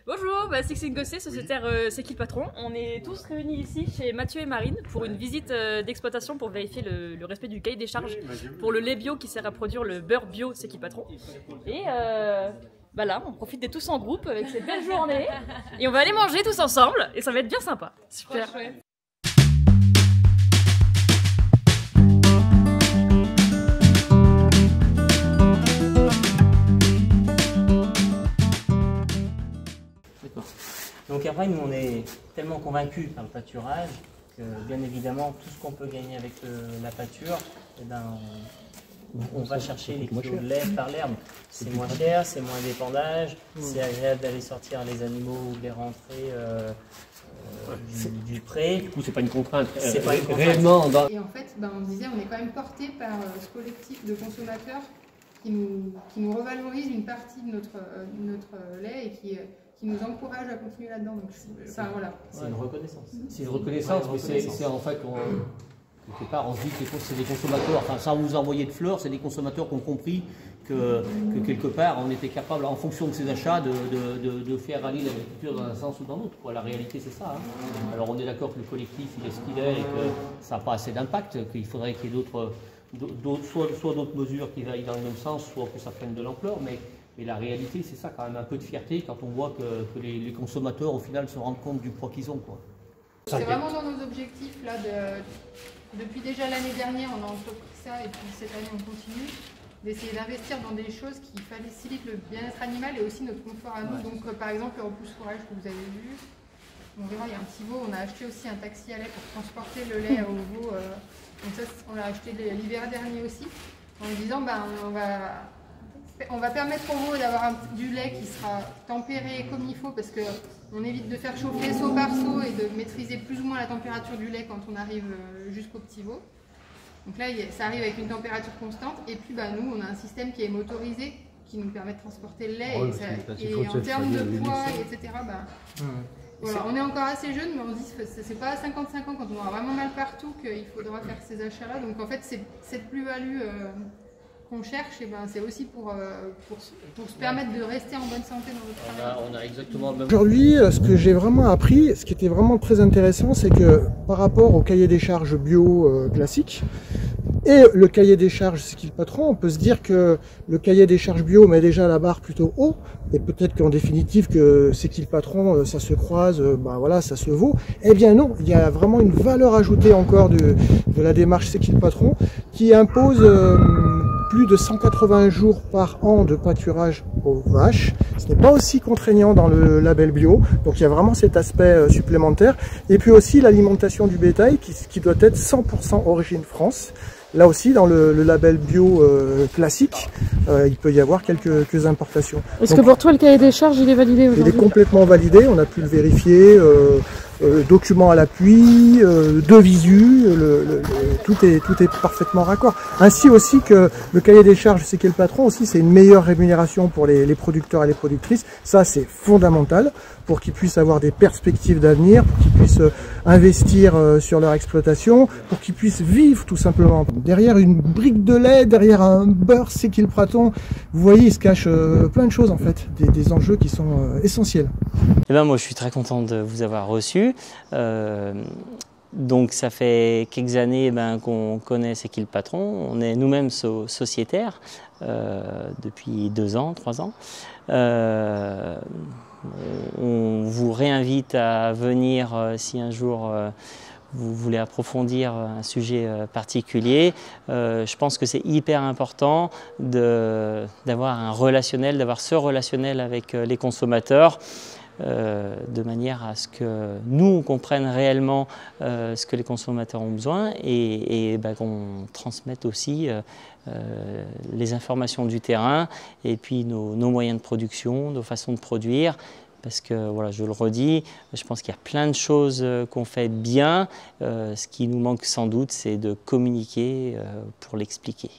Bonjour, Sixtine Gosset, sociétaire C'est qui le patron? On est tous réunis ici chez Mathieu et Marine pour une visite d'exploitation pour vérifier le respect du cahier des charges pour le lait bio qui sert à produire le beurre bio C'est qui le patron. Et là, on profite d'être tous en groupe avec cette belle journée et on va aller manger tous ensemble et ça va être bien sympa. Super. Donc après, nous, on est tellement convaincus par le pâturage que, bien évidemment, tout ce qu'on peut gagner avec la pâture, eh ben, on va chercher les kilos de lait par l'herbe. C'est moins cher, c'est moins d'épandage, c'est agréable d'aller sortir les animaux ou de les rentrer du pré. Du coup, c'est pas une contrainte. C'est pas une contrainte. Réellement. Et en fait, on se disait, on est quand même porté par ce collectif de consommateurs qui nous revalorise une partie de notre lait et qui nous encourage à continuer là-dedans. Donc, voilà. C'est une reconnaissance. C'est une reconnaissance, mais c'est en fait, quelque part, on se dit que c'est des consommateurs, enfin, sans vous envoyer de fleurs, c'est des consommateurs qui ont compris que quelque part, on était capable, en fonction de ses achats, de faire aller l'agriculture dans un sens ou dans l'autre. La réalité, c'est ça. Hein. Alors, on est d'accord que le collectif, il est ce qu'il est et que ça n'a pas assez d'impact, qu'il faudrait qu'il y ait soit d'autres mesures qui aillent dans le même sens, soit que ça prenne de l'ampleur, mais la réalité, c'est ça, quand même un peu de fierté quand on voit que les consommateurs, au final, se rendent compte du poids qu'ils ont. C'est vraiment dans nos objectifs, là, depuis déjà l'année dernière, on a entrepris ça, et puis cette année, on continue, d'essayer d'investir dans des choses qui facilitent le bien-être animal et aussi notre confort à nous. Donc, par exemple, le repousse fourrage que vous avez vu, on verra, il y a un petit veau, on a acheté aussi un taxi à lait pour transporter le lait au veau. Donc ça, on l'a acheté l'hiver dernier aussi, en disant, on va permettre au veau d'avoir du lait qui sera tempéré comme il faut parce qu'on évite de faire chauffer seau par seau et de maîtriser plus ou moins la température du lait quand on arrive jusqu'au petit veau. Donc là, ça arrive avec une température constante et puis nous, on a un système qui est motorisé qui nous permet de transporter le lait et en termes de poids, etc. Voilà, on est encore assez jeune, mais on se dit que c'est pas à 55 ans quand on aura vraiment mal partout qu'il faudra faire ces achats-là. Donc en fait, cette plus-value qu'on cherche, c'est aussi pour se permettre de rester en bonne santé dans notre travail. On a exactement le même. Aujourd'hui, ce que j'ai vraiment appris, ce qui était vraiment très intéressant, c'est que par rapport au cahier des charges bio classique et le cahier des charges C'est qui le patron, on peut se dire que le cahier des charges bio met déjà la barre plutôt haut et peut-être qu'en définitive que C'est qui le patron, ça se croise, voilà, ça se vaut. Eh bien non, il y a vraiment une valeur ajoutée encore de la démarche C'est qui le patron qui impose plus de 180 jours par an de pâturage aux vaches. Ce n'est pas aussi contraignant dans le label bio, donc il y a vraiment cet aspect supplémentaire. Et puis aussi l'alimentation du bétail qui doit être 100% origine France. Là aussi, dans le label bio classique, il peut y avoir quelques importations. Est-ce que pour toi, le cahier des charges, il est validé aujourd'hui? Il est complètement validé, on a pu le vérifier. Documents à l'appui, de visu, tout est parfaitement raccord. Ainsi aussi que le cahier des charges C'est qui le patron aussi, c'est une meilleure rémunération pour les producteurs et les productrices. Ça, c'est fondamental pour qu'ils puissent avoir des perspectives d'avenir, pour qu'ils puissent investir sur leur exploitation, pour qu'ils puissent vivre tout simplement. Derrière une brique de lait, derrière un beurre C'est qui le patron, vous voyez, il se cache plein de choses en fait, des enjeux qui sont essentiels. Moi, je suis très content de vous avoir reçu. Donc ça fait quelques années qu'on connaît C'est qui le patron. On est nous-mêmes sociétaires depuis 2 ans, 3 ans. On vous réinvite à venir si un jour vous voulez approfondir un sujet particulier. Je pense que c'est hyper important d'avoir un relationnel, d'avoir ce relationnel avec les consommateurs. De manière à ce que nous, on comprenne réellement ce que les consommateurs ont besoin et qu'on transmette aussi les informations du terrain et puis nos moyens de production, nos façons de produire. Parce que, voilà, je le redis, je pense qu'il y a plein de choses qu'on fait bien. Ce qui nous manque sans doute, c'est de communiquer pour l'expliquer.